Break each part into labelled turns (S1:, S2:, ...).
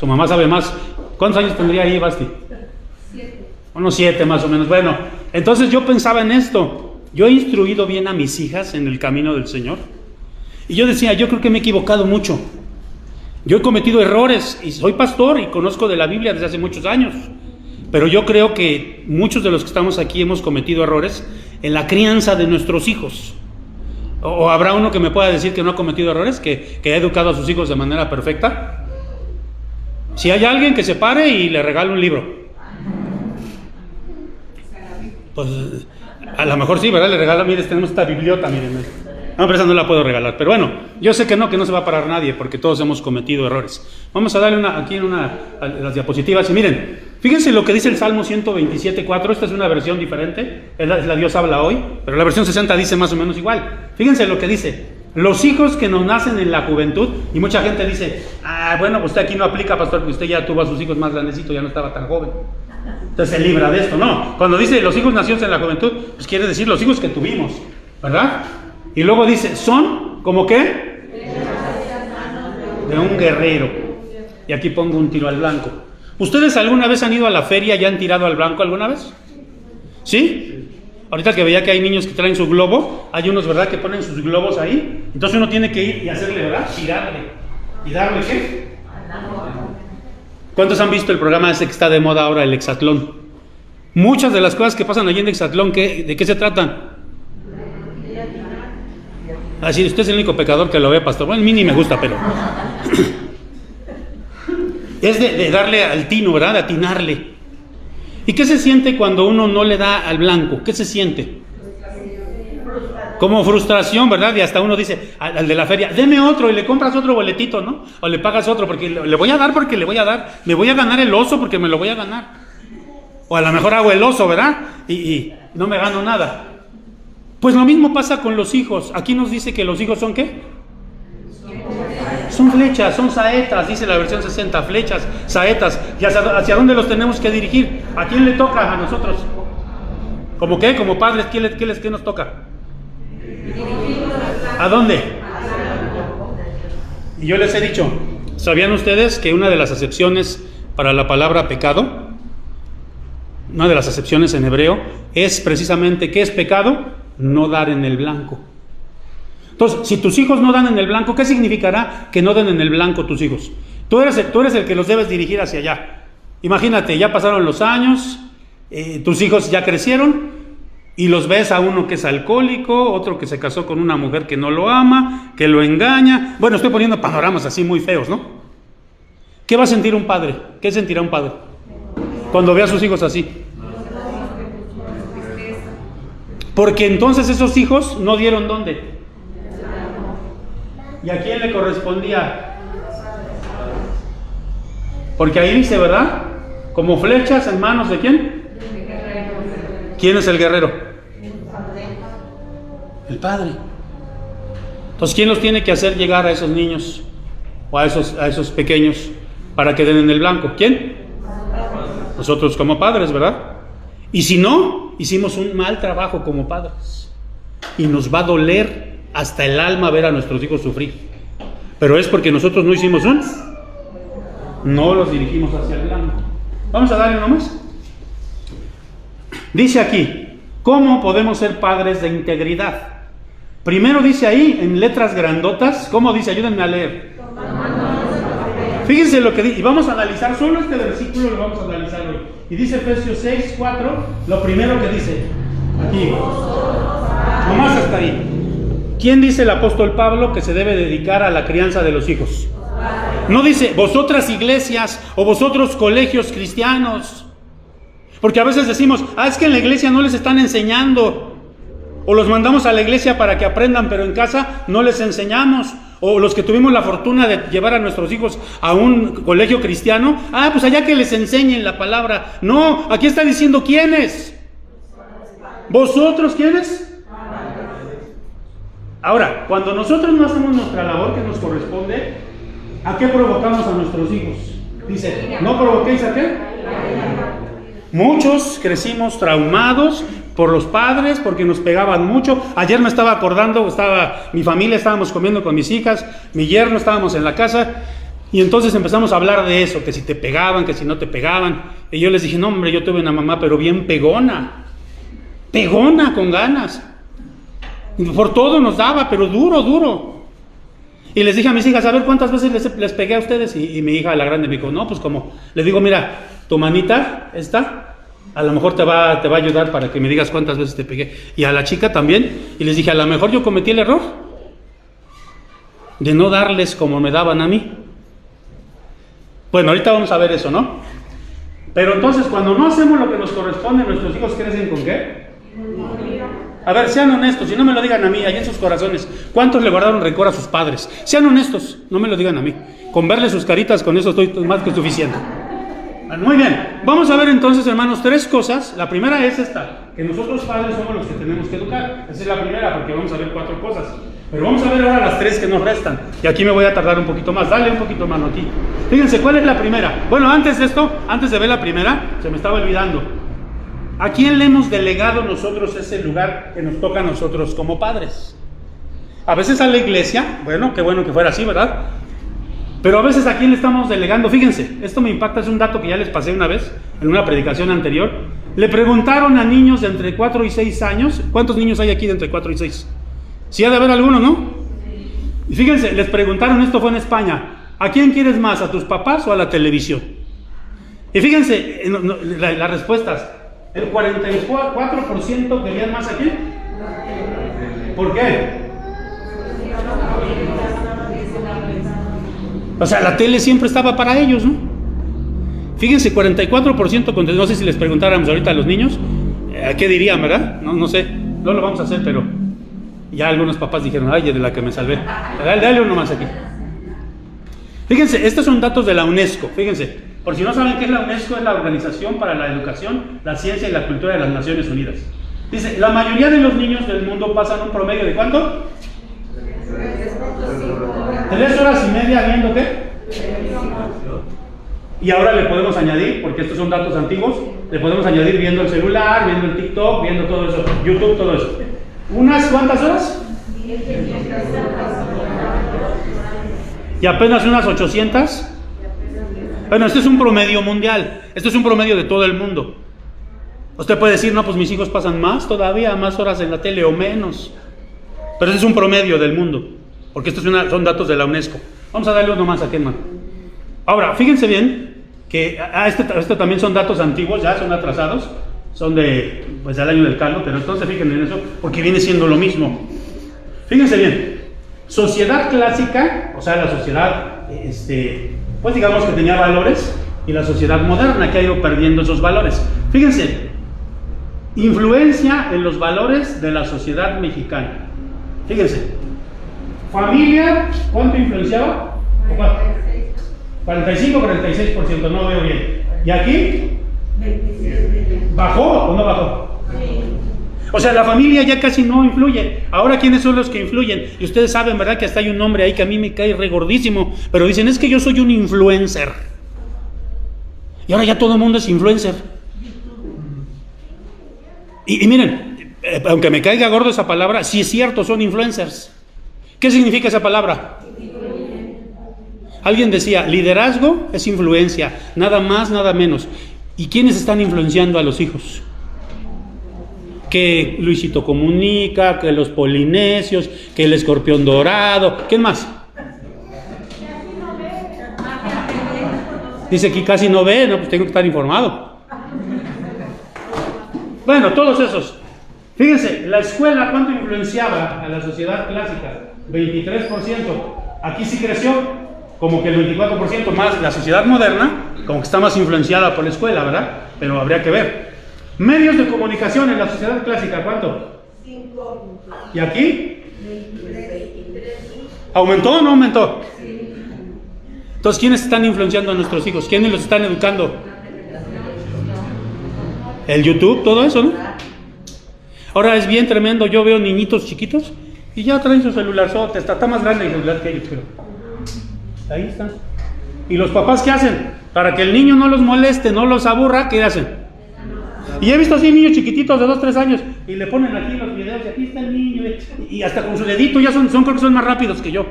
S1: Su mamá sabe más. ¿Cuántos años tendría ahí, Basti?
S2: 7.
S1: Unos 7 más o menos. Bueno, entonces yo pensaba en esto. Yo he instruido bien a mis hijas en el camino del Señor. Y yo decía, yo creo que me he equivocado mucho. Yo he cometido errores y soy pastor y conozco de la Biblia desde hace muchos años. Pero yo creo que muchos de los que estamos aquí hemos cometido errores en la crianza de nuestros hijos. ¿O habrá uno que me pueda decir que no ha cometido errores, que ha educado a sus hijos de manera perfecta? Si hay alguien que se pare y le regale un libro. Pues a lo mejor sí, ¿verdad? Le regala, mire, tenemos esta bibliota, miren. No, pero esa no la puedo regalar. Pero bueno, yo sé que no se va a parar nadie, porque todos hemos cometido errores. Vamos a darle aquí en las diapositivas. Y miren, fíjense lo que dice el Salmo 127:4. Esta es una versión diferente, es la Dios habla hoy, pero la versión 60 dice más o menos igual. Fíjense lo que dice: los hijos que nos nacen en la juventud. Y mucha gente dice, bueno, pues usted aquí no aplica, pastor, porque usted ya tuvo a sus hijos más grandecitos, ya no estaba tan joven, entonces se libra de esto. No, cuando dice los hijos nacidos en la juventud, pues quiere decir los hijos que tuvimos, ¿verdad? Y luego dice, son, ¿como qué? De un guerrero. Y aquí pongo un tiro al blanco. ¿Ustedes alguna vez han ido a la feria y han tirado al blanco alguna vez? ¿Sí? Ahorita que veía que hay niños que traen su globo, hay unos, ¿verdad?, que ponen sus globos ahí. Entonces uno tiene que ir y hacerle, ¿verdad?, tirarle. ¿Y darle qué? ¿Cuántos han visto el programa ese que está de moda ahora, el Hexatlón? Muchas de las cosas que pasan allí en Hexatlón, ¿de qué se tratan? Así, usted es el único pecador que lo ve, pastor. Bueno, a mí ni me gusta, pero es de darle al tino, ¿verdad? De atinarle. ¿Y qué se siente cuando uno no le da al blanco? ¿Qué se siente? Como frustración, ¿verdad? Y hasta uno dice al de la feria, deme otro, y le compras otro boletito, ¿no? O le pagas otro, porque le voy a dar, porque le voy a dar. Me voy a ganar el oso porque me lo voy a ganar. O a lo mejor hago el oso, ¿verdad? Y no me gano nada. Pues lo mismo pasa con los hijos. Aquí nos dice que los hijos son ¿qué? Son flechas, son saetas, dice la versión 60, flechas, saetas. ¿Y hacia dónde los tenemos que dirigir? ¿A quién le toca? A nosotros. ¿Cómo qué? Como padres, ¿qué nos toca? ¿A dónde? Y yo les he dicho, ¿sabían ustedes que una de las acepciones para la palabra pecado, una de las acepciones en hebreo, es precisamente, ¿qué es pecado? No dar en el blanco. Entonces, si tus hijos no dan en el blanco, ¿qué significará que no den en el blanco tus hijos? Tú eres el que los debes dirigir hacia allá. Imagínate, ya pasaron los años, tus hijos ya crecieron, y los ves a uno que es alcohólico, otro que se casó con una mujer que no lo ama, que lo engaña. Bueno, estoy poniendo panoramas así muy feos, ¿no? ¿Qué va a sentir un padre? ¿Qué sentirá un padre cuando ve a sus hijos así? Porque entonces esos hijos no dieron ¿dónde? ¿Y a quién le correspondía? Porque ahí dice, ¿verdad? Como flechas en manos ¿de quién? ¿Quién es el guerrero? El padre. Entonces, ¿quién los tiene que hacer llegar a esos niños o a esos pequeños para que den en el blanco? ¿Quién? Nosotros como padres, ¿verdad? Y si no, hicimos un mal trabajo como padres. Y nos va a doler hasta el alma ver a nuestros hijos sufrir. Pero es porque nosotros no hicimos no los dirigimos hacia el blanco. Vamos a darle uno más. Dice aquí, ¿cómo podemos ser padres de integridad? Primero dice ahí, en letras grandotas, ¿cómo dice? Ayúdenme a leer. Fíjense lo que dice, y vamos a analizar, solo este versículo lo vamos a analizar hoy. Y dice Efesios 6:4, lo primero que dice, aquí, nomás hasta ahí. ¿Quién dice el apóstol Pablo que se debe dedicar a la crianza de los hijos? No dice, vosotras iglesias o vosotros colegios cristianos. Porque a veces decimos, es que en la iglesia no les están enseñando. O los mandamos a la iglesia para que aprendan, pero en casa no les enseñamos. O los que tuvimos la fortuna de llevar a nuestros hijos a un colegio cristiano, pues allá que les enseñen la palabra. No, aquí está diciendo ¿quiénes? ¿Vosotros quiénes? Ahora, cuando nosotros no hacemos nuestra labor que nos corresponde, ¿a qué provocamos a nuestros hijos? Dice, ¿no provoquéis a qué? Muchos crecimos traumados por los padres, porque nos pegaban mucho. Ayer me estaba acordando, mi familia, estábamos comiendo con mis hijas, mi yerno, estábamos en la casa, Y entonces empezamos a hablar de eso, que si te pegaban, que si no te pegaban. Y yo les dije, no hombre, yo tuve una mamá pero bien pegona, con ganas. Y por todo nos daba, pero duro. Y les dije a mis hijas, a ver cuántas veces les pegué a ustedes. Y mi hija, la grande, me dijo, no, pues como. Le digo, mira, tu manita, esta, a lo mejor te va a ayudar para que me digas cuántas veces te pegué. Y a la chica también. Y les dije, a lo mejor yo cometí el error de no darles como me daban a mí. Bueno, ahorita vamos a ver eso, ¿no? Pero entonces, cuando no hacemos lo que nos corresponde, nuestros hijos crecen ¿con qué? A ver, sean honestos, y no me lo digan a mí, allá en sus corazones. ¿Cuántos le guardaron rencor a sus padres? Sean honestos, no me lo digan a mí. Con verle sus caritas, con eso estoy más que suficiente. Muy bien, vamos a ver entonces, hermanos, 3 cosas. La primera es esta, que nosotros padres somos los que tenemos que educar. Esa es la primera, porque vamos a ver 4 cosas. Pero vamos a ver ahora las 3 que nos restan. Y aquí me voy a tardar un poquito más. Dale un poquito, mano, aquí. Fíjense, ¿cuál es la primera? Bueno, antes de esto, antes de ver la primera, se me estaba olvidando. ¿A quién le hemos delegado nosotros ese lugar que nos toca a nosotros como padres? A veces a la iglesia, bueno, qué bueno que fuera así, ¿verdad? Pero a veces a quién le estamos delegando. Fíjense, esto me impacta, es un dato que ya les pasé una vez en una predicación anterior. Le preguntaron a niños de entre 4 y 6 años, ¿cuántos niños hay aquí de entre 4 y 6? Sí ha de haber alguno, ¿no? Y fíjense, les preguntaron, esto fue en España, ¿a quién quieres más, a tus papás o a la televisión? Y fíjense, las respuestas, el 44% querían más a quién. ¿Por qué? O sea, la tele siempre estaba para ellos, ¿no? Fíjense, 44%, no sé si les preguntáramos ahorita a los niños, ¿qué dirían, verdad? No sé, no lo vamos a hacer, pero ya algunos papás dijeron, ay, de la que me salvé. Dale uno más aquí. Fíjense, estos son datos de la UNESCO, fíjense. Por si no saben qué es la UNESCO, es la Organización para la Educación, la Ciencia y la Cultura de las Naciones Unidas. Dice, la mayoría de los niños del mundo pasan un promedio de ¿cuánto? 3 horas y media viendo ¿qué? Y ahora le podemos añadir, porque estos son datos antiguos, le podemos añadir viendo el celular, viendo el TikTok, viendo todo eso, YouTube, todo eso. ¿Unas cuántas horas? Y apenas unas 800. Bueno, este es un promedio mundial, esto es un promedio de todo el mundo. Usted puede decir, no, pues mis hijos pasan más todavía, más horas en la tele o menos. Pero este es un promedio del mundo, porque estos son datos de la UNESCO. Vamos a darle uno más aquí, hermano. Ahora, fíjense bien que esto también son datos antiguos, ya son atrasados, son del año del caldo, pero entonces fíjense en eso, porque viene siendo lo mismo. Fíjense bien, sociedad clásica, o sea, la sociedad, pues digamos que tenía valores, y la sociedad moderna que ha ido perdiendo esos valores. Fíjense, influencia en los valores de la sociedad mexicana. Fíjense, familia, ¿cuánto influenciaba? 45 o 46%, no veo bien. ¿Y aquí? ¿Bajó o no bajó? O sea, la familia ya casi no influye. Ahora, ¿quiénes son los que influyen? Y ustedes saben, ¿verdad? Que hasta hay un nombre ahí que a mí me cae regordísimo, pero dicen, es que yo soy un influencer. Y ahora ya todo el mundo es influencer. Y miren, aunque me caiga gordo esa palabra, sí es cierto, son influencers. ¿Qué significa esa palabra? Alguien decía, liderazgo es influencia, nada más, nada menos. ¿Y quiénes están influenciando a los hijos? Que Luisito Comunica, que los Polinesios, que el Escorpión Dorado, ¿quién más? Dice que casi no ve, no, pues tengo que estar informado. Bueno, todos esos. Fíjense, la escuela, ¿cuánto influenciaba a la sociedad clásica? 23%. Aquí sí creció, como que el 24% más. La sociedad moderna, como que está más influenciada por la escuela, ¿verdad? Pero habría que ver. Medios de comunicación en la sociedad clásica, ¿cuánto? 5. ¿Y aquí? 23. ¿Aumentó o no aumentó? Sí. Entonces, ¿quiénes están influenciando a nuestros hijos? ¿Quiénes los están educando? El YouTube, todo eso, ¿no? Ahora es bien tremendo, yo veo niñitos chiquitos y ya traen su celular, está más grande el celular que ellos, pero ahí están. ¿Y los papás qué hacen? Para que el niño no los moleste, no los aburra, ¿qué hacen? Y he visto así niños chiquititos de 2, 3 años y le ponen aquí los videos y aquí está el niño y hasta con su dedito ya creo que son más rápidos que yo.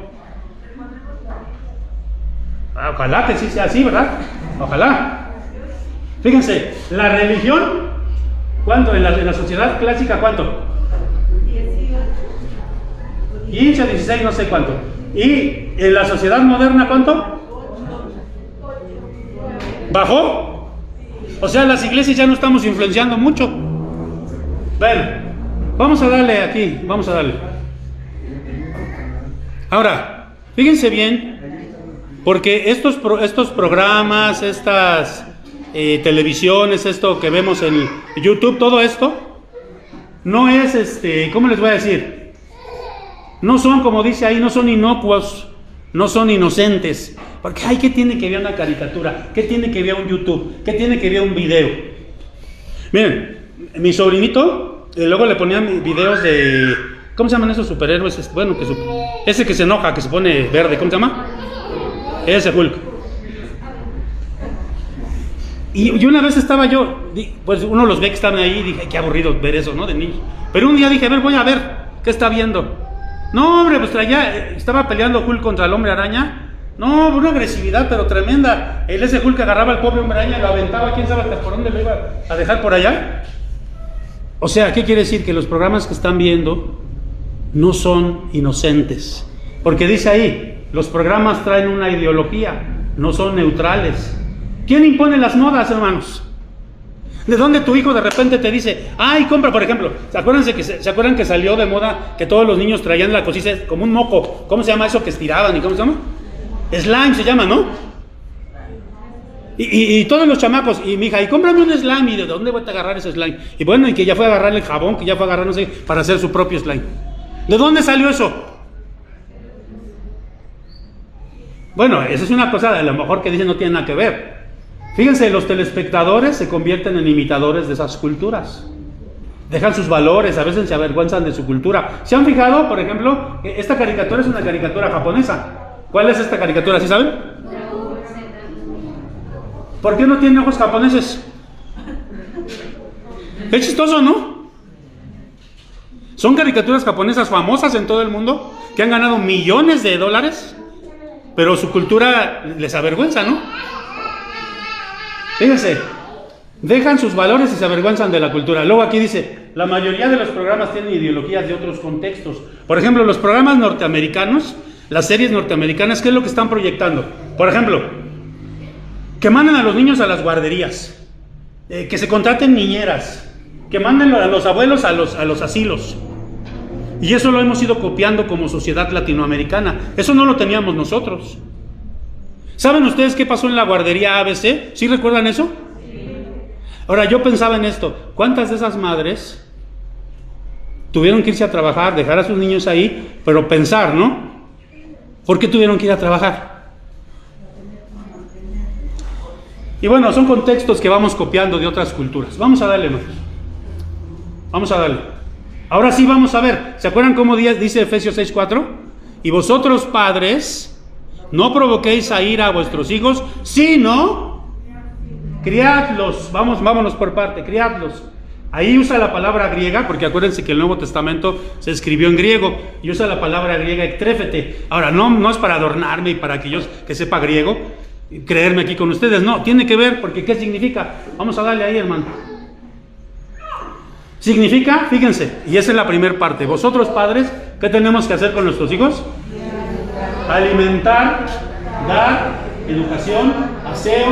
S1: Ojalá que sí sea así, ¿verdad? Ojalá. Fíjense, la religión, ¿cuánto? En la sociedad clásica, ¿cuánto? 15, 16, no sé cuánto. ¿Y en la sociedad moderna cuánto? ¿Bajó? O sea, las iglesias ya no estamos influenciando mucho. Bueno, vamos a darle aquí, vamos a darle. Ahora, fíjense bien, porque estos programas, estas televisiones, esto que vemos en YouTube, todo esto, no es ¿cómo les voy a decir? No son, como dice ahí, no son inocuos, no son inocentes. Porque, ay, ¿qué tiene que ver una caricatura? ¿Qué tiene que ver un YouTube? ¿Qué tiene que ver un video? Miren, mi sobrinito, luego le ponían videos de, ¿cómo se llaman esos superhéroes? Bueno, ese que se enoja, que se pone verde, ¿cómo se llama? Ese Hulk. Y una vez estaba yo, pues uno los ve que están ahí, y dije, qué aburrido ver eso, ¿no? De niños. Pero un día dije, a ver, voy a ver, ¿qué está viendo? No, hombre, pues estaba peleando Hulk contra el hombre araña. No, una agresividad, pero tremenda. Ese Hulk agarraba al pobre hombre araña y lo aventaba, quién sabe hasta por dónde lo iba a dejar por allá. O sea, ¿qué quiere decir? Que los programas que están viendo no son inocentes. Porque dice ahí, los programas traen una ideología, no son neutrales. ¿Quién impone las modas, hermanos? ¿De dónde tu hijo de repente te dice, ay, compra, por ejemplo? ¿Se acuerdan que salió de moda que todos los niños traían la cosita como un moco? ¿Cómo se llama eso que estiraban? ¿Y cómo se llama? Slime se llama, ¿no? Y todos los chamacos, y mi hija, y cómprame un slime, y ¿de dónde voy a agarrar ese slime? Y bueno, y que ya fue a agarrar el jabón, que ya fue a agarrar, no sé, para hacer su propio slime. ¿De dónde salió eso? Bueno, eso es una cosa a lo mejor que dicen no tiene nada que ver. Fíjense, los telespectadores se convierten en imitadores de esas culturas. Dejan sus valores, a veces se avergüenzan de su cultura. ¿Se han fijado, por ejemplo, esta caricatura es una caricatura japonesa? ¿Cuál es esta caricatura? ¿Sí saben? ¿Por qué no tiene ojos japoneses? Es chistoso, ¿no? Son caricaturas japonesas famosas en todo el mundo, que han ganado millones de dólares, pero su cultura les avergüenza, ¿no? Fíjense, dejan sus valores y se avergüenzan de la cultura. Luego aquí dice, la mayoría de los programas tienen ideologías de otros contextos. Por ejemplo, los programas norteamericanos, las series norteamericanas, ¿qué es lo que están proyectando? Por ejemplo, que manden a los niños a las guarderías, que se contraten niñeras, que manden a los abuelos a los asilos. Y eso lo hemos ido copiando como sociedad latinoamericana. Eso no lo teníamos nosotros. ¿Saben ustedes qué pasó en la guardería ABC? ¿Sí recuerdan eso? Ahora, yo pensaba en esto. ¿Cuántas de esas madres tuvieron que irse a trabajar, dejar a sus niños ahí, pero pensar, ¿no? ¿Por qué tuvieron que ir a trabajar? Y bueno, son contextos que vamos copiando de otras culturas. Vamos a darle, hermanos. Vamos a darle. Ahora sí vamos a ver. ¿Se acuerdan cómo dice Efesios 6:4? Y vosotros, padres, no provoquéis a ira a vuestros hijos, sino criadlos. Vámonos por parte, criadlos. Ahí usa la palabra griega, porque acuérdense que el Nuevo Testamento se escribió en griego, y usa la palabra griega ektréfete. Ahora, no es para adornarme y para que sepa griego, creerme aquí con ustedes, no, tiene que ver, porque ¿qué significa? Vamos a darle ahí, hermano. Significa, fíjense, y esa es la primera parte. Vosotros, padres, ¿qué tenemos que hacer con nuestros hijos? Alimentar, dar educación, aseo,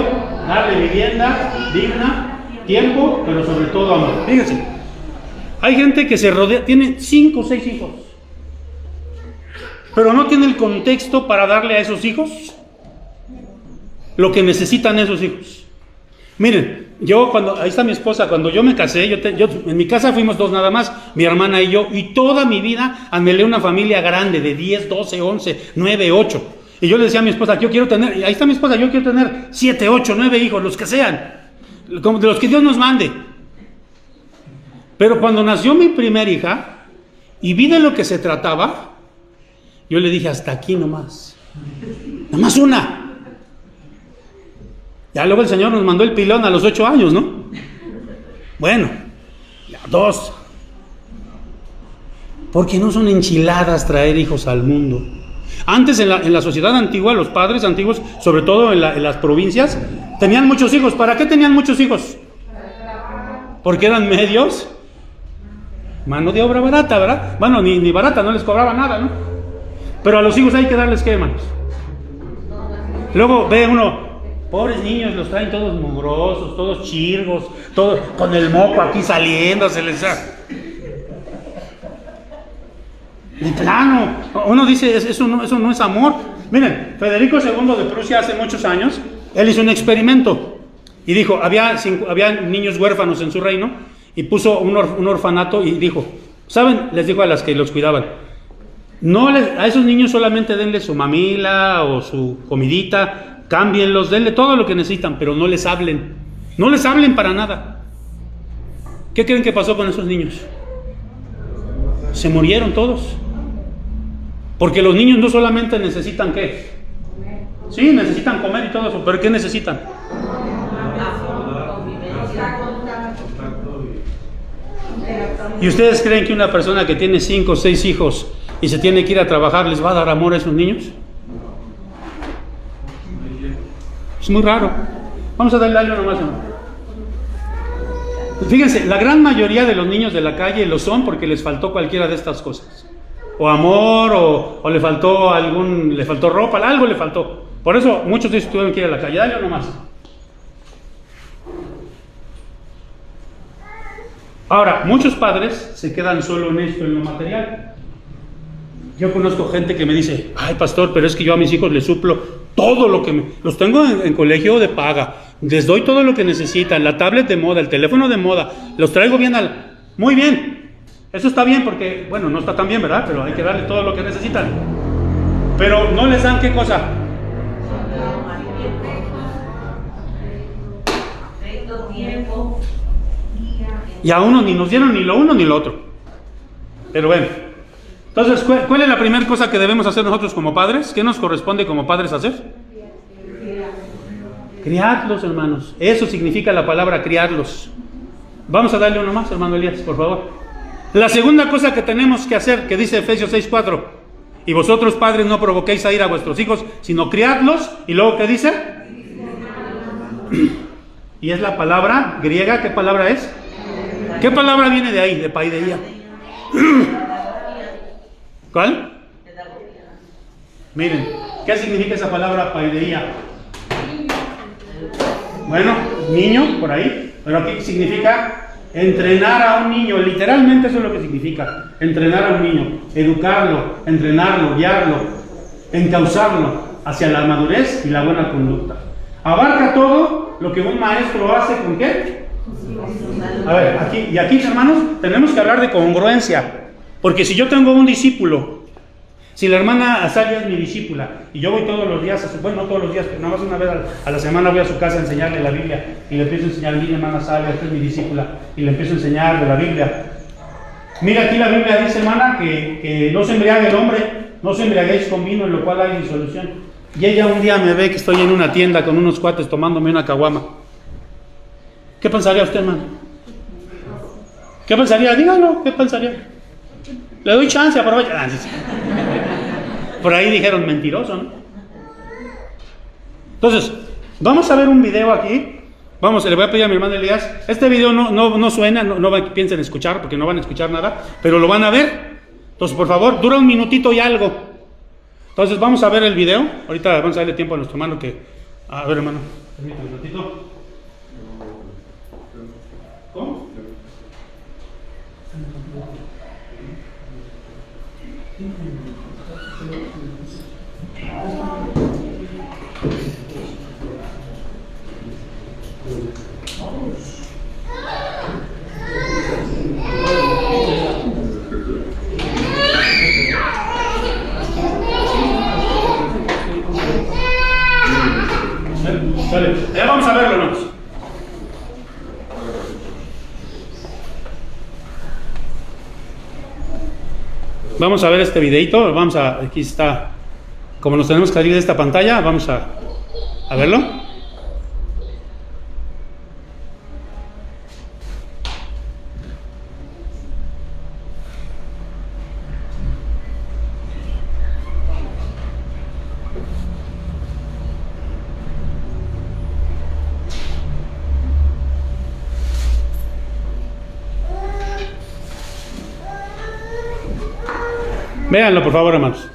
S1: darle vivienda digna, tiempo, pero sobre todo amor. Fíjense, hay gente que se rodea, tiene 5 o 6 hijos, pero no tiene el contexto para darle a esos hijos lo que necesitan esos hijos. Miren, ahí está mi esposa, cuando yo me casé, en mi casa fuimos 2 nada más, mi hermana y yo, y toda mi vida anhelé una familia grande de 10, 12, 11, 9, 8. Y yo le decía a mi esposa, yo quiero tener, ahí está mi esposa, yo quiero tener 7, 8, 9 hijos, los que sean, de los que Dios nos mande. Pero cuando nació mi primera hija, y vi de lo que se trataba, yo le dije, hasta aquí nomás una. Ya luego el Señor nos mandó el pilón a los 8 años, ¿no? Bueno, ya 2. Porque no son enchiladas traer hijos al mundo. Antes en la sociedad antigua, los padres antiguos, sobre todo en las provincias, tenían muchos hijos. ¿Para qué tenían muchos hijos? Porque eran medios, mano de obra barata, ¿verdad? Bueno, ni barata, no les cobraba nada, ¿no? Pero a los hijos hay que darles ¿qué, hermanos? Luego ve uno, pobres niños, los traen todos mugrosos, todos chirgos, todos con el moco aquí saliendo, se les da. De plano, uno dice, eso no es amor. Miren, Federico II de Prusia hace muchos años, él hizo un experimento y dijo, había niños huérfanos en su reino y puso un orfanato y dijo, ¿saben? Les dijo a las que los cuidaban, a esos niños solamente denle su mamila o su comidita, cámbienlos, denle todo lo que necesitan, pero no les hablen para nada. ¿Qué creen que pasó con esos niños? Se murieron todos. Porque los niños no solamente necesitan ¿qué? Sí, necesitan comer y todo eso, pero ¿qué necesitan? ¿Y ustedes creen que una persona que tiene 5 o 6 hijos y se tiene que ir a trabajar les va a dar amor a esos niños? Es muy raro. Vamos a darle algo nomás, hermano. Fíjense, la gran mayoría de los niños de la calle lo son porque les faltó cualquiera de estas cosas. O amor, o le faltó ropa, algo le faltó. Por eso muchos de ellos tuvieron que ir a la calle. Dale nomás. Ahora, muchos padres se quedan solo en esto, en lo material. Yo conozco gente que me dice, ay pastor, pero es que yo a mis hijos les suplo todo lo que los tengo en colegio de paga, les doy todo lo que necesitan, la tablet de moda, el teléfono de moda, los traigo bien muy bien. Eso está bien porque, bueno, no está tan bien, ¿verdad? Pero hay que darle todo lo que necesitan. Pero no les dan ¿qué cosa? Y a uno ni nos dieron ni lo uno ni lo otro. Pero bueno. Entonces, ¿cuál es la primera cosa que debemos hacer nosotros como padres? ¿Qué nos corresponde como padres hacer? Criarlos, hermanos. Eso significa la palabra criarlos. Vamos a darle uno más, hermano Elías, por favor. La segunda cosa que tenemos que hacer, que dice Efesios 6:4, y vosotros padres no provoquéis a ir a vuestros hijos, sino criadlos, y luego ¿qué dice? Y es la palabra griega, ¿qué palabra es? ¿Qué palabra viene de ahí, de paideía? ¿Cuál? Miren, ¿qué significa esa palabra paideía? Bueno, niño, por ahí, pero aquí significa entrenar a un niño, literalmente eso es lo que significa, entrenar a un niño, educarlo, entrenarlo, guiarlo, encauzarlo hacia la madurez y la buena conducta. Abarca todo lo que un maestro hace ¿con qué? A ver, aquí hermanos, tenemos que hablar de congruencia, porque si yo tengo un discípulo, si la hermana Azalia es mi discípula y yo voy todos los días, bueno, no todos los días, pero nada más una vez a la semana voy a su casa a enseñarle la Biblia y le empiezo a enseñar, mire hermana Azalia, esta es mi discípula, y le empiezo a enseñar de la Biblia. Mira, aquí la Biblia dice, hermana, que no se embriague el hombre, no se embriaguéis con vino, en lo cual hay disolución. Y ella un día me ve que estoy en una tienda con unos cuates tomándome una caguama. ¿Qué pensaría usted, hermano? ¿Qué pensaría? Dígalo, ¿qué pensaría? Le doy chance, aprovecha. Por ahí dijeron mentiroso, ¿no? Entonces, vamos a ver un video aquí. Vamos, le voy a pedir a mi hermano Elías. Este video no suena, no piensen escuchar, porque no van a escuchar nada, pero lo van a ver. Entonces, por favor, dura un minutito y algo. Entonces, vamos a ver el video. Ahorita vamos a darle tiempo a nuestro hermano que... A ver, hermano, permítame un ratito. ¿Cómo? Vale, ya vamos a verlo, hermanos. Vamos a ver este videito. Aquí está, como nos tenemos que salir de esta pantalla, vamos a verlo. Véanlo, por favor, hermanos.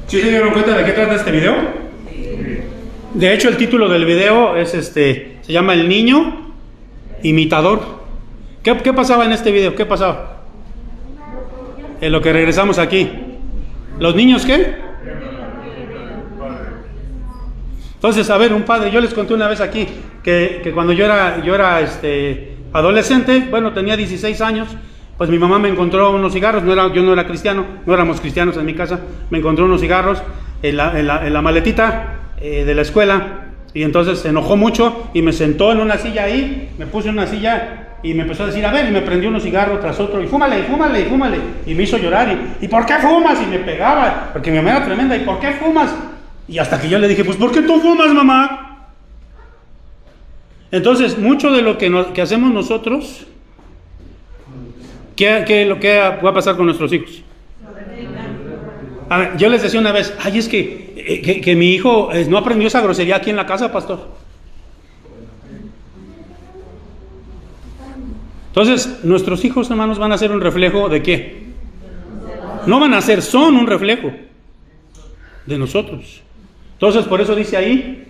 S1: ¿Sí se dieron cuenta de qué trata este video? De hecho, el título del video es se llama El niño imitador. ¿Qué pasaba en este video? ¿Qué pasaba? En lo que regresamos aquí. ¿Los niños qué? Entonces, a ver, un padre, yo les conté una vez aquí que cuando yo era adolescente, bueno, tenía 16 años, pues mi mamá me encontró unos cigarros, yo no era cristiano, no éramos cristianos en mi casa, me encontró unos cigarros en la maletita de la escuela, y entonces se enojó mucho y me sentó en una silla ahí, me puse en una silla y me empezó a decir, a ver, y me prendió unos cigarros tras otro, y fúmale, y fúmale, y fúmale, y me hizo llorar, ¿y por qué fumas? Y me pegaba, porque mi mamá era tremenda, ¿y por qué fumas? Y hasta que yo le dije, pues ¿por qué tú fumas, mamá? Entonces, mucho de lo que hacemos nosotros, ¿qué va a pasar con nuestros hijos? A ver, yo les decía una vez, ay, es que mi hijo no aprendió esa grosería aquí en la casa, pastor. Entonces, nuestros hijos, hermanos, van a ser un reflejo ¿de qué? No van a ser, son un reflejo de nosotros. Entonces, por eso dice ahí,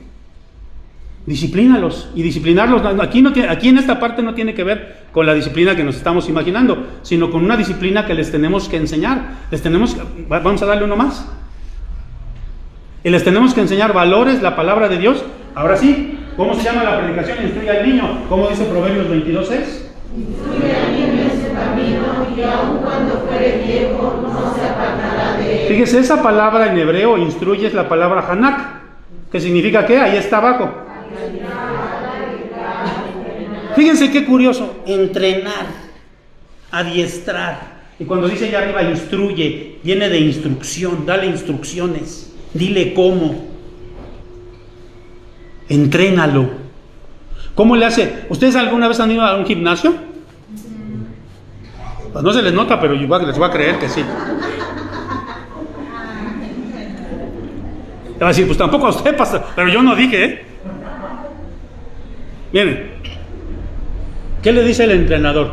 S1: disciplínalos. Y disciplinarlos, aquí en esta parte no tiene que ver con la disciplina que nos estamos imaginando, sino con una disciplina que les tenemos que enseñar. Vamos a darle uno más. Y les tenemos que enseñar valores, la palabra de Dios. Ahora sí, ¿cómo se llama la predicación? Instruye al niño. ¿Cómo dice Proverbios 22:6?
S2: Instruye al niño en su camino, y aun cuando fuere viejo, no se apartará de él.
S1: Fíjese, esa palabra en hebreo, instruye, es la palabra hanak, que significa ¿qué? Ahí está abajo. Fíjense qué curioso, entrenar, adiestrar. Y cuando dice allá arriba instruye, viene de instrucción, dale instrucciones, dile cómo. Entrénalo. ¿Cómo le hace? ¿Ustedes alguna vez han ido a un gimnasio? Pues no se les nota, pero igual les voy a creer que sí. Le va a decir, pues tampoco a usted, pastor, pero yo no dije, ¿eh? Miren, ¿qué le dice el entrenador?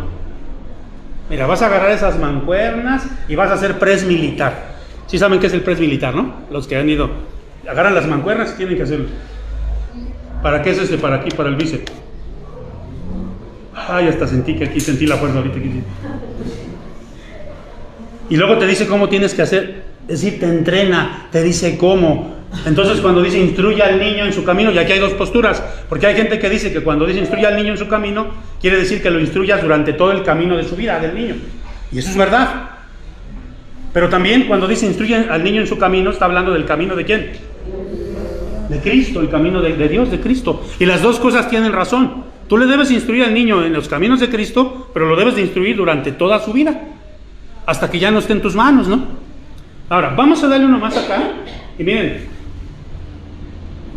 S1: Mira, vas a agarrar esas mancuernas y vas a hacer press militar. Sí saben qué es el press militar, ¿no? Los que han ido, agarran las mancuernas y tienen que hacerlo. ¿Para qué es para aquí, para el bíceps? Ay, hasta sentí la fuerza ahorita. Y luego te dice cómo tienes que hacer, es decir, te entrena, te dice cómo. Entonces cuando dice instruye al niño en su camino, y aquí hay dos posturas, porque hay gente que dice que cuando dice instruye al niño en su camino, quiere decir que lo instruyas durante todo el camino de su vida, del niño. Y eso es verdad. Pero también cuando dice instruye al niño en su camino, está hablando del camino de ¿quién? De Cristo, el camino de Dios, de Cristo. Y las dos cosas tienen razón. Tú le debes instruir al niño en los caminos de Cristo, pero lo debes de instruir durante toda su vida, hasta que ya no esté en tus manos, ¿no? Ahora, vamos a darle uno más acá. Y miren,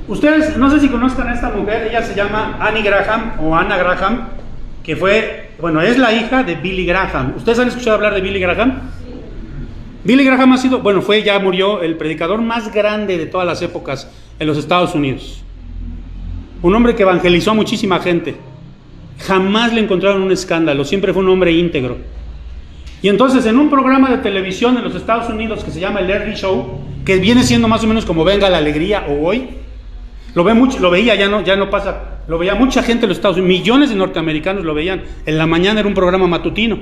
S1: ustedes, no sé si conozcan a esta mujer, ella se llama Annie Graham, o Anna Graham, que es la hija de Billy Graham. ¿Ustedes han escuchado hablar de Billy Graham? Billy Graham ya murió, el predicador más grande de todas las épocas en los Estados Unidos. Un hombre que evangelizó a muchísima gente. Jamás le encontraron un escándalo, siempre fue un hombre íntegro. Y entonces en un programa de televisión en los Estados Unidos que se llama el Early Show, que viene siendo más o menos como Venga la Alegría o Hoy, lo veía, ya no pasa, lo veía mucha gente en los Estados Unidos, millones de norteamericanos lo veían. En la mañana era un programa matutino.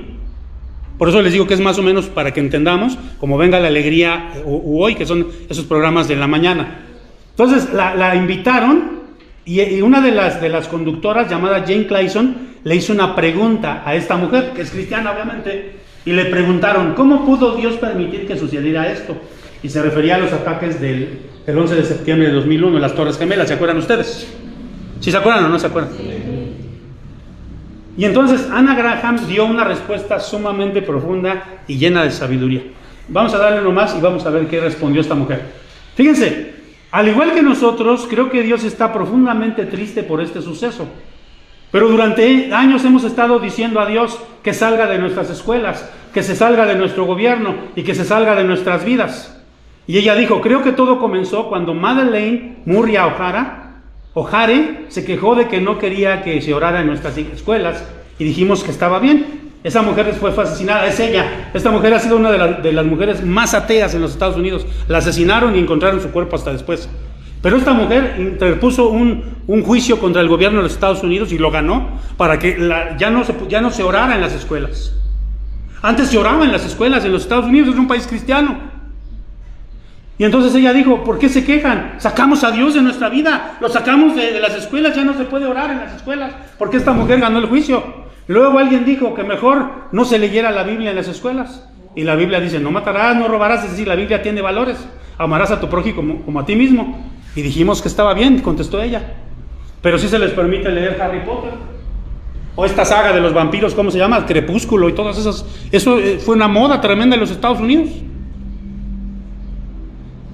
S1: Por eso les digo que es más o menos para que entendamos, como Venga la Alegría o Hoy, que son esos programas de la mañana. Entonces la invitaron y una de las conductoras, llamada Jane Clayson, le hizo una pregunta a esta mujer, que es cristiana obviamente, y le preguntaron, ¿cómo pudo Dios permitir que sucediera esto? Y se refería a los ataques del 11 de septiembre de 2001, las Torres Gemelas, ¿se acuerdan ustedes? ¿Sí se acuerdan o no se acuerdan? Sí. Y entonces Anna Graham dio una respuesta sumamente profunda y llena de sabiduría. Vamos a darle uno más y vamos a ver qué respondió esta mujer. Fíjense, al igual que nosotros, creo que Dios está profundamente triste por este suceso. Pero durante años hemos estado diciendo a Dios que salga de nuestras escuelas, que se salga de nuestro gobierno y que se salga de nuestras vidas. Y ella dijo, creo que todo comenzó cuando Madeleine Murray O'Hare se quejó de que no quería que se orara en nuestras escuelas y dijimos que estaba bien. Esa mujer después fue asesinada, es ella. Esta mujer ha sido una de las mujeres más ateas en los Estados Unidos. La asesinaron y encontraron su cuerpo hasta después. Pero esta mujer interpuso un juicio contra el gobierno de los Estados Unidos y lo ganó para que ya no se orara en las escuelas. Antes se oraba en las escuelas en los Estados Unidos, es un país cristiano. Y entonces ella dijo, ¿por qué se quejan? Sacamos a Dios de nuestra vida, lo sacamos de las escuelas, ya no se puede orar en las escuelas, porque esta mujer ganó el juicio. Luego alguien dijo que mejor no se leyera la Biblia en las escuelas. Y la Biblia dice, no matarás, no robarás, es decir, la Biblia tiene valores. Amarás a tu prójimo como a ti mismo. Y dijimos que estaba bien, contestó ella. Pero sí se les permite leer Harry Potter. O esta saga de los vampiros, ¿cómo se llama? Crepúsculo y todas esas. Eso fue una moda tremenda en los Estados Unidos.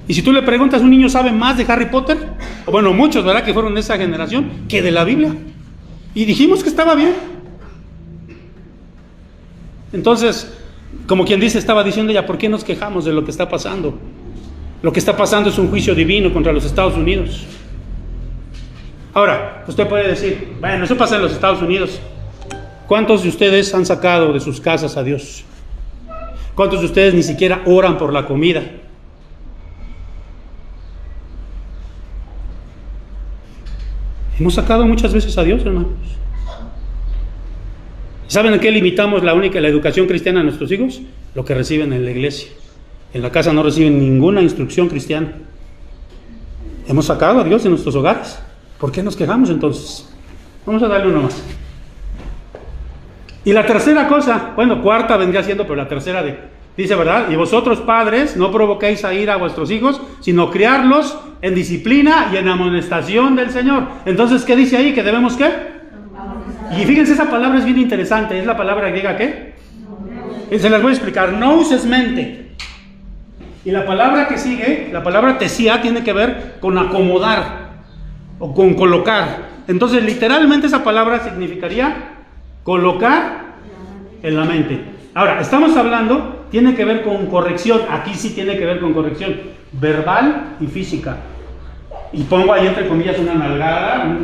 S1: Y si tú le preguntas, ¿un niño sabe más de Harry Potter? O bueno, muchos, ¿verdad? Que fueron de esa generación, que de la Biblia. Y dijimos que estaba bien. Entonces, como quien dice, estaba diciendo ella, ¿por qué nos quejamos de lo que está pasando? Lo que está pasando es un juicio divino contra los Estados Unidos. Ahora, usted puede decir, bueno, eso pasa en los Estados Unidos. ¿Cuántos de ustedes han sacado de sus casas a Dios? ¿Cuántos de ustedes ni siquiera oran por la comida? Hemos sacado muchas veces a Dios, hermanos. ¿Saben en qué limitamos la educación cristiana a nuestros hijos? Lo que reciben en la iglesia. En la casa no reciben ninguna instrucción cristiana. Hemos sacado a Dios de nuestros hogares. ¿Por qué nos quejamos entonces? Vamos a darle uno más. Y la tercera cosa, bueno, cuarta vendría siendo, pero la tercera dice, ¿verdad? Y vosotros, padres, no provoquéis a ira a vuestros hijos, sino criarlos en disciplina y en amonestación del Señor. Entonces, ¿qué dice ahí? ¿Que debemos qué? Y fíjense, esa palabra es bien interesante. ¿Es la palabra griega qué? Y se las voy a explicar. Nous es mente. Y la palabra que sigue, la palabra tesía, tiene que ver con acomodar o con colocar. Entonces, literalmente esa palabra significaría colocar en la mente. Ahora, estamos hablando, tiene que ver con corrección. Aquí sí tiene que ver con corrección verbal y física. Y pongo ahí entre comillas una nalgada,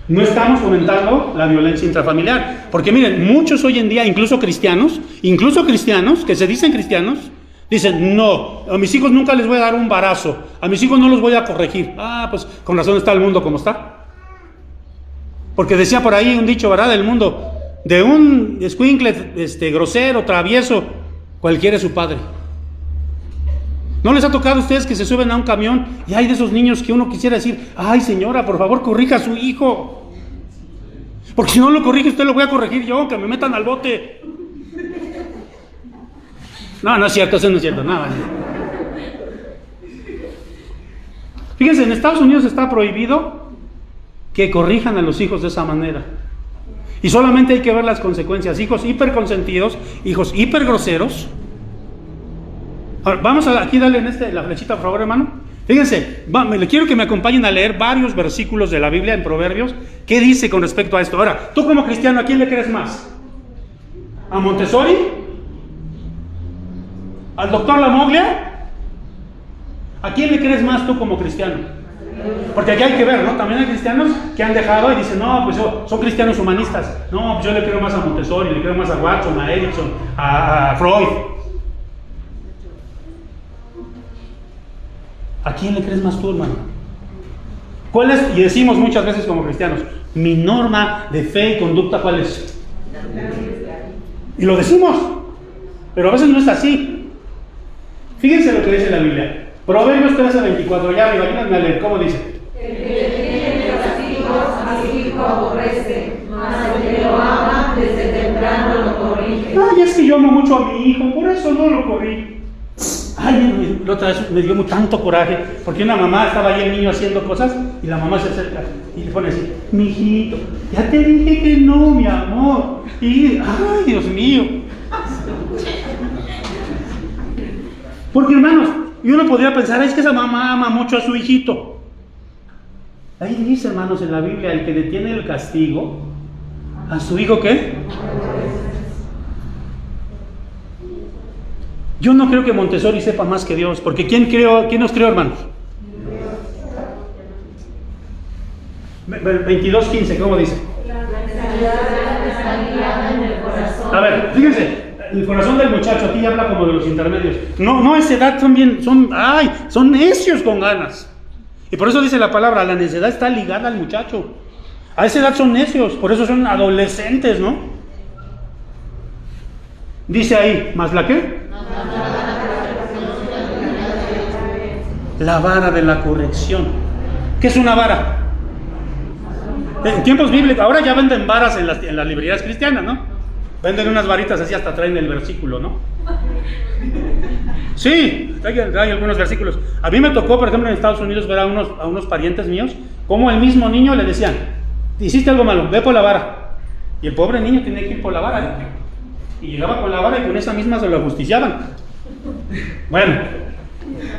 S1: no estamos fomentando la violencia intrafamiliar. Porque miren, muchos hoy en día, incluso cristianos, que se dicen cristianos, dicen, no, a mis hijos nunca les voy a dar un barazo, a mis hijos no los voy a corregir. Ah, pues con razón está el mundo como está. Porque decía por ahí un dicho, ¿verdad? Del mundo, de un escuincle grosero, travieso, cualquiera es su padre. ¿No les ha tocado a ustedes que se suben a un camión y hay de esos niños que uno quisiera decir, ay señora, por favor corrija a su hijo? Porque si no lo corrige usted, lo voy a corregir yo, que me metan al bote. No es cierto, eso no es cierto, nada. Fíjense, en Estados Unidos está prohibido que corrijan a los hijos de esa manera. Y solamente hay que ver las consecuencias. Hijos hiperconsentidos, hijos hipergroseros. Ahora, vamos a aquí darle la flechita, por favor, hermano. Fíjense, le quiero que me acompañen a leer varios versículos de la Biblia en Proverbios. ¿Qué dice con respecto a esto? Ahora, tú como cristiano, ¿a quién le crees más? ¿A Montessori? ¿Al doctor Lamoglia? ¿A quién le crees más tú como cristiano? Porque aquí hay que ver, ¿no? También hay cristianos que han dejado y dicen, no, pues son cristianos humanistas. No, pues yo le creo más a Montessori, le creo más a Watson, a Erickson, a Freud. ¿A quién le crees más tú, hermano? ¿Cuál es? Y decimos muchas veces como cristianos, mi norma de fe y conducta, ¿cuál es? Y lo decimos, pero a veces no es así. Fíjense lo que dice la Biblia. Proverbios 13:24, ya arriba, ayúdenme a leer, ¿cómo dice?
S2: El que tiene los hijos, a su hijo aborrece, mas el que lo ama, desde temprano lo corrige.
S1: Ay, es que yo amo mucho a mi hijo, por eso no lo corrí. Ay, la otra vez me dio tanto coraje, porque una mamá estaba ahí el niño haciendo cosas, y la mamá se acerca y le pone así, mijito, ya te dije que no, mi amor. Y, ay, Dios mío. Porque, hermanos, y uno podría pensar, es que esa mamá ama mucho a su hijito. Ahí dice, hermanos, en la Biblia, el que detiene el castigo, ¿a su hijo qué? Yo no creo que Montessori sepa más que Dios, porque ¿quién nos creó, hermanos? 22:15, ¿cómo dice? A ver, fíjense, el corazón del muchacho aquí habla como de los intermedios. No, a esa edad son necios con ganas. Y por eso dice la palabra, la necedad está ligada al muchacho. A esa edad son necios, por eso son adolescentes, ¿no? Dice ahí, ¿más la qué? La vara de la corrección. ¿Qué es una vara? En tiempos bíblicos, ahora ya venden varas en las librerías cristianas, ¿no? Venden unas varitas así, hasta traen el versículo, ¿no? Sí, trae algunos versículos. A mí me tocó, por ejemplo, en Estados Unidos ver a unos parientes míos, como el mismo niño le decían, hiciste algo malo, ve por la vara. Y el pobre niño tenía que ir por la vara, ¿eh? Y llegaba con la vara y con esa misma se lo ajusticiaban. Bueno,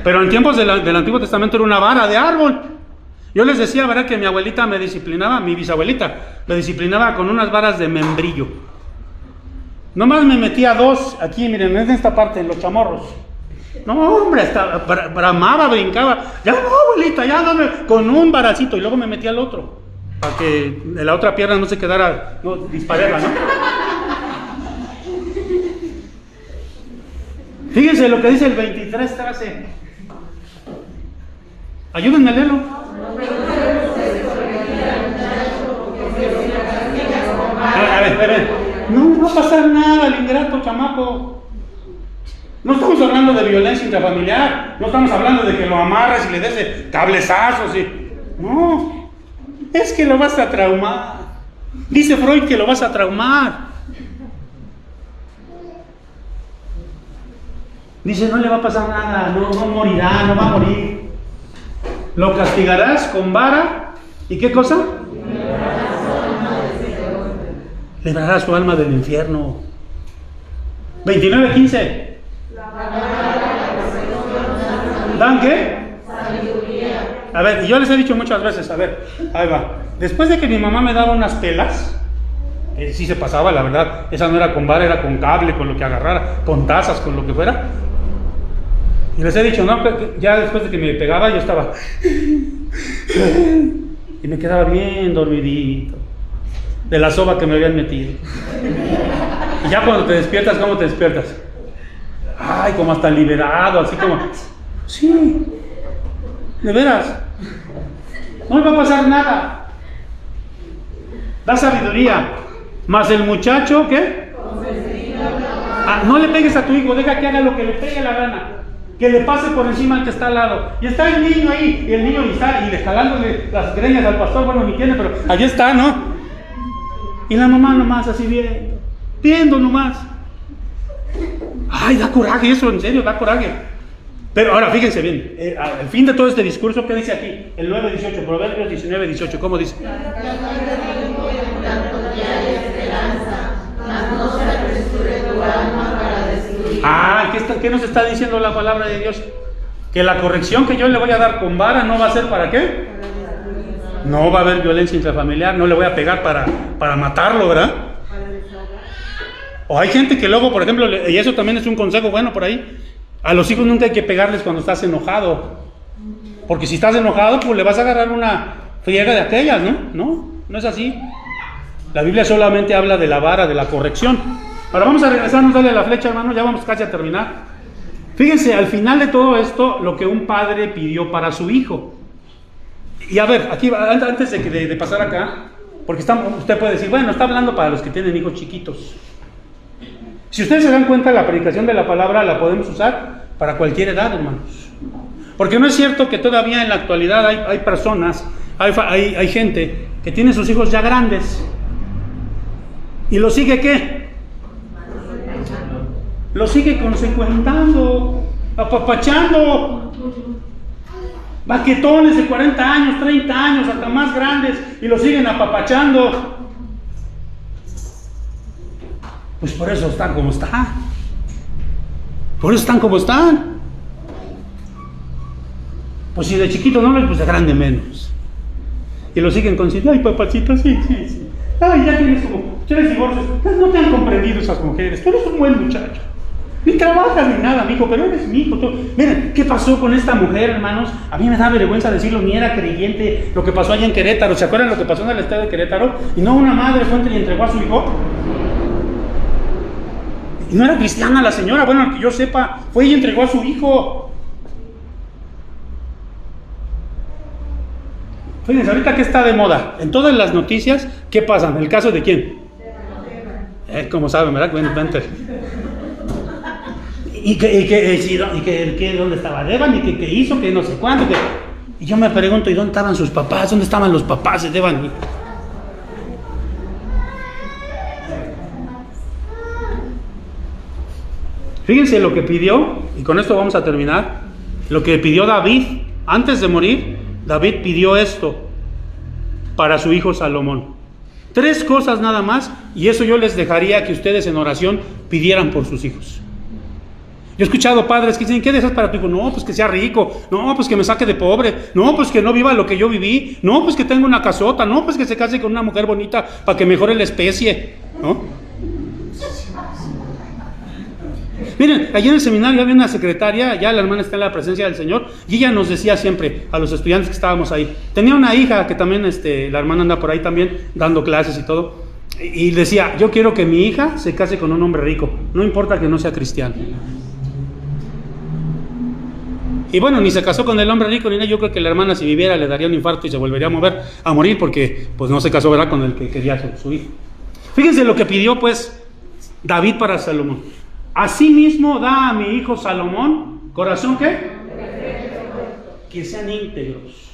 S1: pero en tiempos del Antiguo Testamento era una vara de árbol. Yo les decía, ¿verdad? Que mi abuelita me disciplinaba, mi bisabuelita, me disciplinaba con unas varas de membrillo. Nomás me metía 2 aquí, miren, en esta parte, en los chamorros. No, hombre, hasta bramaba, brincaba. Ya no, abuelita, ya dame, con un varacito. Y luego me metía al otro, para que de la otra pierna no se quedara, no, dispararla, ¿no? Fíjense lo que dice el 23:13. Ayúdenme a leerlo. A ver. No va a pasar nada al ingrato chamaco. No estamos hablando de violencia intrafamiliar. No estamos hablando de que lo amarres y le des cablezazos. No. Es que lo vas a traumar. Dice Freud que lo vas a traumar. Dice, no le va a pasar nada, no morirá, no va a morir. Lo castigarás con vara. ¿Y qué cosa? Librará su alma del infierno. 29:15. ¿Dan qué? A ver, yo les he dicho muchas veces, a ver, ahí va. Después de que mi mamá me daba unas pelas, sí se pasaba, la verdad, esa no era con vara, era con cable, con lo que agarrara, con tazas, con lo que fuera. Y les he dicho, no, ya después de que me pegaba, yo estaba y me quedaba bien dormidito de la soba que me habían metido. Y ya cuando te despiertas, ¿cómo te despiertas? Ay, como hasta liberado, así como, sí, de veras, no me va a pasar nada. Da sabiduría. Más el muchacho, ¿qué? No le pegues a tu hijo, deja que haga lo que le pegue la gana. Que le pase por encima al que está al lado. Y está el niño ahí, y el niño está y jalándole las greñas al pastor, bueno, ni tiene, pero allí está, ¿no? Y la mamá nomás así viendo nomás. Ay, da coraje eso, en serio, da coraje. Pero ahora fíjense bien, al fin de todo este discurso, ¿qué dice aquí? El 9:18, Proverbios 19:18, ¿cómo dice? ¿Qué nos está diciendo la palabra de Dios? Que la corrección que yo le voy a dar con vara no va a ser ¿para qué? No va a haber violencia intrafamiliar, no le voy a pegar para matarlo, ¿verdad? O hay gente que luego, por ejemplo, y eso también es un consejo bueno por ahí, a los hijos nunca hay que pegarles cuando estás enojado. Porque si estás enojado, pues le vas a agarrar una friega de aquellas, ¿no? No es así. La Biblia solamente habla de la vara, de la corrección. Ahora vamos a regresarnos, dale la flecha, hermano, ya vamos casi a terminar. Fíjense, al final de todo esto, lo que un padre pidió para su hijo. Y a ver, aquí, antes de pasar acá, porque usted puede decir, bueno, está hablando para los que tienen hijos chiquitos. Si ustedes se dan cuenta, la predicación de la palabra la podemos usar para cualquier edad, hermanos. Porque no es cierto que todavía en la actualidad hay personas, hay gente que tiene sus hijos ya grandes. ¿Y lo sigue qué? Lo sigue consecuentando, apapachando. Baquetones de 40 años, 30 años, hasta más grandes, y lo siguen apapachando. Pues por eso están como están. Por eso están como están. Pues si de chiquito no, pues de grande menos. Y lo siguen consiguiendo. Ay, papacito, sí. Ay, ya tienes como 3 divorcios. No te han comprendido esas mujeres. Tú eres un buen muchacho. Ni trabajas ni nada, mijo, pero eres mi hijo. Miren, ¿qué pasó con esta mujer, hermanos? A mí me da vergüenza decirlo, ni era creyente. Lo que pasó allá en Querétaro, ¿se acuerdan lo que pasó en el estado de Querétaro? Y no, una madre fue y entregó a su hijo. Y no era cristiana la señora, bueno, que yo sepa, fue y entregó a su hijo. Fíjense, ahorita que está de moda, en todas las noticias, ¿qué pasa? ¿El caso de quién? Como saben, ¿verdad? Bueno, ¿dónde estaba Devan? ¿Y qué hizo? ¿Qué no sé cuándo? Y yo me pregunto, ¿y dónde estaban sus papás? ¿Dónde estaban los papás de Devan? Fíjense lo que pidió, y con esto vamos a terminar, lo que pidió David, antes de morir, David pidió esto para su hijo Salomón. 3 cosas nada más, y eso yo les dejaría que ustedes en oración pidieran por sus hijos. Yo he escuchado padres que dicen, ¿qué deseas para tu hijo? No, pues que sea rico, no, pues que me saque de pobre, no, pues que no viva lo que yo viví, no, pues que tenga una casota, no, pues que se case con una mujer bonita para que mejore la especie, ¿no? Miren, allí en el seminario había una secretaria, ya la hermana está en la presencia del Señor, y ella nos decía siempre a los estudiantes que estábamos ahí, tenía una hija que también, la hermana anda por ahí también, dando clases y todo, y decía, yo quiero que mi hija se case con un hombre rico, no importa que no sea cristiano. Y bueno, ni se casó con el hombre rico, ni nada. Yo creo que la hermana si viviera le daría un infarto y se volvería a morir, porque pues no se casó, ¿verdad?, con el que quería su hijo. Fíjense lo que pidió pues David para Salomón. Asimismo da a mi hijo Salomón, ¿corazón qué? Que sean íntegros.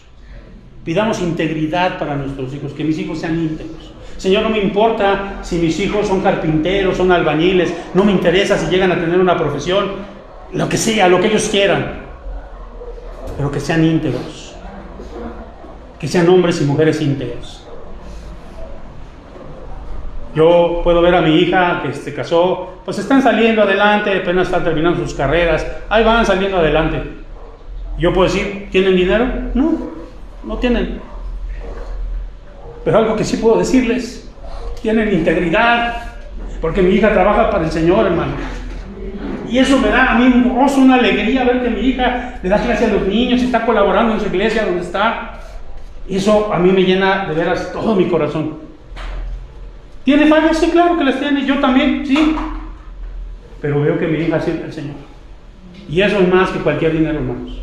S1: Pidamos integridad para nuestros hijos, que mis hijos sean íntegros. Señor, no me importa si mis hijos son carpinteros, son albañiles, no me interesa si llegan a tener una profesión, lo que sea, lo que ellos quieran, pero que sean íntegros, que sean hombres y mujeres íntegros. Yo puedo ver a mi hija que se casó, pues están saliendo adelante, apenas están terminando sus carreras, ahí van saliendo adelante. Yo puedo decir, ¿tienen dinero? No tienen. Pero algo que sí puedo decirles, tienen integridad, porque mi hija trabaja para el Señor, hermano. Y eso me da a mí un gozo, una alegría ver que mi hija le da clase a los niños y está colaborando en su iglesia donde está. Y eso a mí me llena de veras todo mi corazón. ¿Tiene fallas? Sí, claro que las tiene, yo también, sí. Pero veo que mi hija sirve al Señor. Y eso es más que cualquier dinero, hermanos.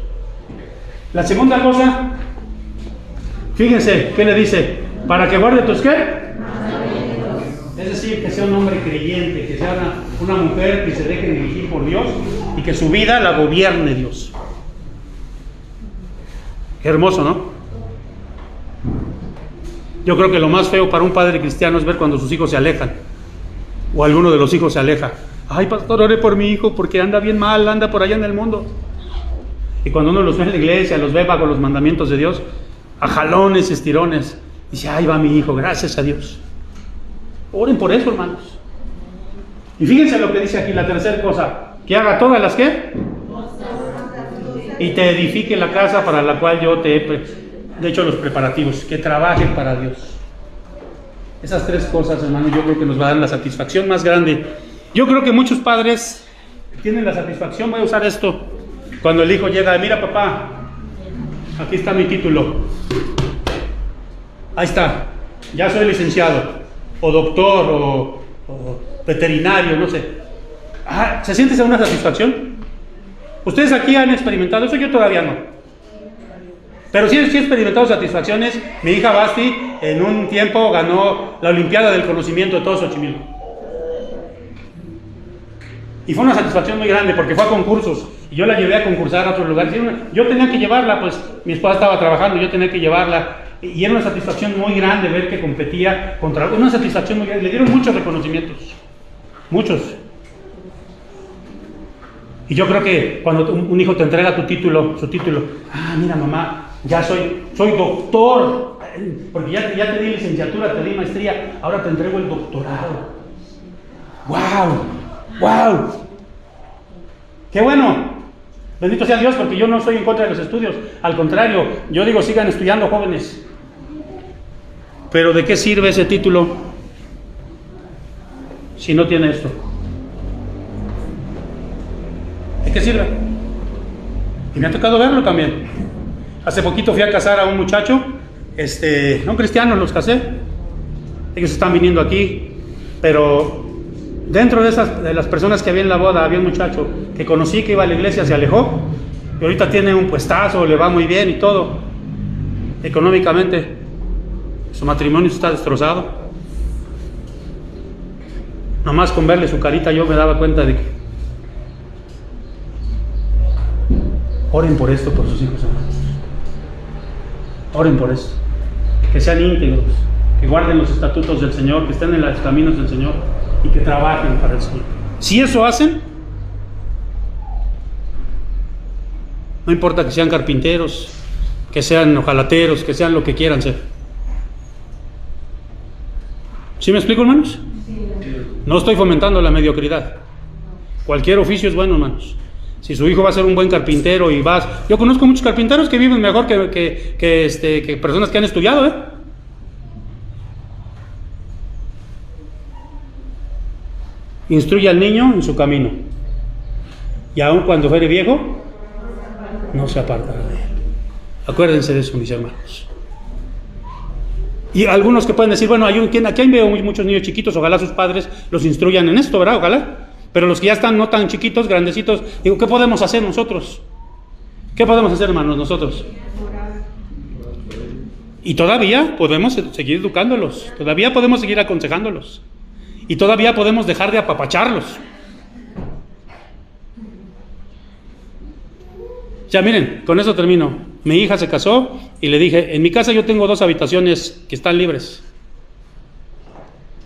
S1: La segunda cosa, fíjense, ¿qué le dice? Para que guarde tus ¿qué? Es decir, que sea un hombre creyente, que sea una mujer que se deje dirigir por Dios y que su vida la gobierne Dios. Qué hermoso, ¿no? Yo creo que lo más feo para un padre cristiano es ver cuando sus hijos se alejan, o alguno de los hijos se aleja. Ay, pastor, ore por mi hijo porque anda bien mal, anda por allá en el mundo. Y cuando uno los ve en la iglesia, los ve bajo los mandamientos de Dios, a jalones, estirones, dice, ahí va mi hijo, gracias a Dios. Oren por eso, hermanos. Y fíjense lo que dice aquí, la tercera cosa, que haga todas las ¿qué? Y te edifique la casa para la cual yo te he hecho los preparativos, que trabajen para Dios. Esas 3 cosas, hermano, yo creo que nos va a dar la satisfacción más grande. Yo creo que muchos padres tienen la satisfacción, voy a usar esto, cuando el hijo llega, mira papá, Aquí está mi título. Ahí está. Ya soy licenciado, o doctor, o veterinario, no sé. ¿Se siente esa una satisfacción? ¿Ustedes aquí han experimentado eso? Yo todavía no. Pero sí he experimentado satisfacciones. Mi hija Basti en un tiempo ganó la Olimpiada del Conocimiento de todo Xochimilco. Y fue una satisfacción muy grande porque fue a concursos. Y yo la llevé a concursar a otros lugares. Yo tenía que llevarla, pues mi esposa estaba trabajando, yo tenía que llevarla. Y era una satisfacción muy grande ver que competía contra... Una satisfacción muy grande. Le dieron muchos reconocimientos. Muchos. Y yo creo que cuando un hijo te entrega su título, mira mamá, ya soy doctor, porque ya te di licenciatura, te di maestría, ahora te entrego el doctorado. ¡Wow! ¡Qué bueno! Bendito sea Dios, porque yo no estoy en contra de los estudios, al contrario, yo digo sigan estudiando, jóvenes. Pero ¿de qué sirve ese título si no tiene esto? ¿De qué sirve? Y me ha tocado verlo también. Hace poquito fui a casar a un muchacho, no cristiano, los casé. Ellos están viniendo aquí, pero dentro de las personas que había en la boda había un muchacho que conocí que iba a la iglesia, se alejó y ahorita tiene un puestazo, le va muy bien y todo. Económicamente, su matrimonio está destrozado. Nomás con verle su carita yo me daba cuenta de que oren por esto, por sus hijos, hermanos. Oren por esto. Que sean íntegros, que guarden los estatutos del Señor, que estén en los caminos del Señor y que trabajen para el Señor. Si eso hacen, no importa que sean carpinteros, que sean hojalateros, que sean lo que quieran ser. ¿Sí me explico, hermanos? No estoy fomentando la mediocridad. Cualquier oficio es bueno, hermanos. Si su hijo va a ser un buen carpintero y vas... Yo conozco muchos carpinteros que viven mejor que personas que han estudiado, ¿eh? Instruye al niño en su camino. Y aun cuando fuere viejo, no se apartará de él. Acuérdense de eso, mis hermanos. Y algunos que pueden decir, bueno, aquí veo muchos niños chiquitos, ojalá sus padres los instruyan en esto, ¿verdad? Ojalá. Pero los que ya están no tan chiquitos, grandecitos, digo, ¿qué podemos hacer nosotros? ¿Qué podemos hacer, hermanos, nosotros? Y todavía podemos seguir educándolos, todavía podemos seguir aconsejándolos, y todavía podemos dejar de apapacharlos. Ya miren, con eso termino. Mi hija se casó y le dije, en mi casa yo tengo 2 habitaciones que están libres.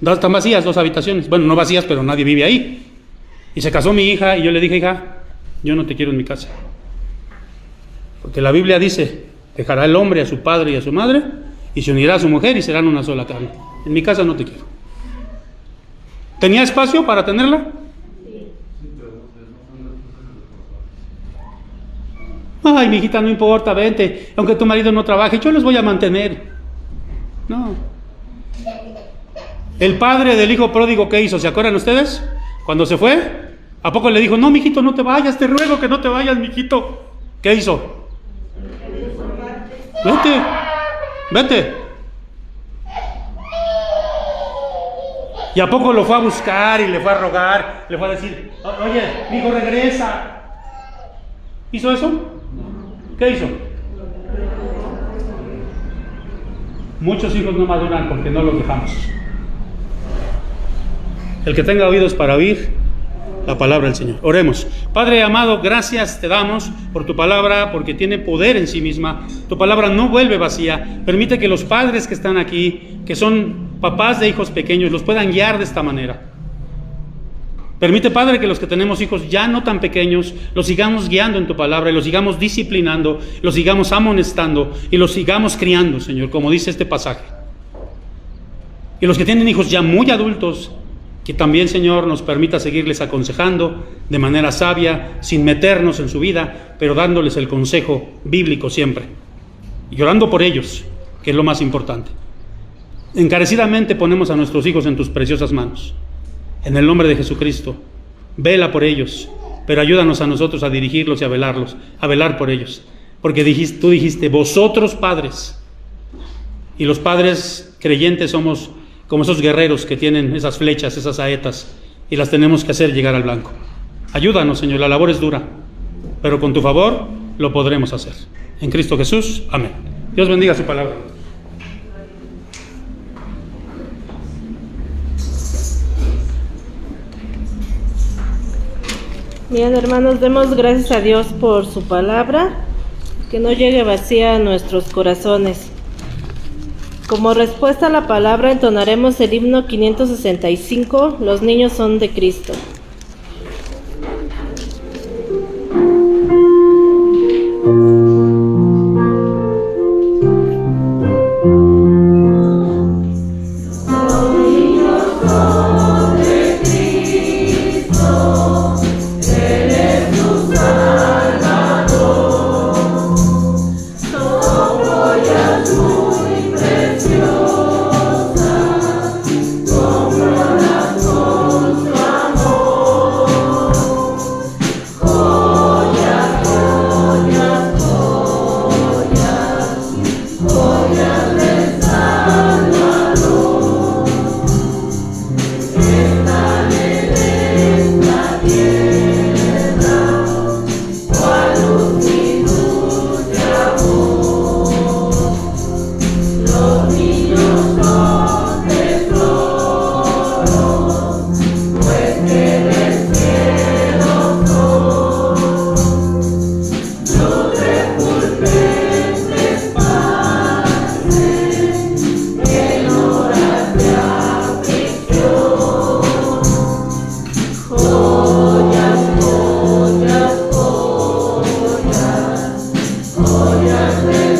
S1: Están vacías 2 habitaciones. Bueno, no vacías, pero nadie vive ahí. Y se casó mi hija y yo le dije, hija, yo no te quiero en mi casa. Porque la Biblia dice, dejará el hombre a su padre y a su madre y se unirá a su mujer y serán una sola carne. En mi casa no te quiero. ¿Tenía espacio para tenerla? Ay, mi hijita, no importa, vente. Aunque tu marido no trabaje, yo los voy a mantener. No. El padre del hijo pródigo, ¿qué hizo? ¿Se acuerdan ustedes? Cuando se fue, ¿a poco le dijo, no, mijito, no te vayas, te ruego que no te vayas, mijito? ¿Qué hizo? Vete. ¿Y a poco lo fue a buscar y le fue a rogar? Le fue a decir, oye, mi hijo, regresa. ¿Hizo eso? ¿Qué hizo? Muchos hijos no maduran porque no los dejamos. El que tenga oídos para oír la palabra del Señor. Oremos. Padre amado, gracias te damos por tu palabra, porque tiene poder en sí misma. Tu palabra no vuelve vacía. Permite que los padres que están aquí, que son papás de hijos pequeños, los puedan guiar de esta manera. Permite, Padre, que los que tenemos hijos ya no tan pequeños, los sigamos guiando en tu palabra y los sigamos disciplinando, los sigamos amonestando y los sigamos criando, Señor, como dice este pasaje. Y los que tienen hijos ya muy adultos, que también, Señor, nos permita seguirles aconsejando de manera sabia, sin meternos en su vida, pero dándoles el consejo bíblico siempre. Y orando por ellos, que es lo más importante. Encarecidamente ponemos a nuestros hijos en tus preciosas manos. En el nombre de Jesucristo, vela por ellos, pero ayúdanos a nosotros a dirigirlos y a velar por ellos, porque tú dijiste, vosotros padres. Y los padres creyentes somos como esos guerreros que tienen esas flechas, esas saetas, y las tenemos que hacer llegar al blanco. Ayúdanos, Señor, la labor es dura, pero con tu favor lo podremos hacer. En Cristo Jesús, amén. Dios bendiga su palabra.
S3: Bien, hermanos, demos gracias a Dios por su palabra, que no llegue vacía a nuestros corazones. Como respuesta a la palabra entonaremos el himno 565, Los niños son de Cristo.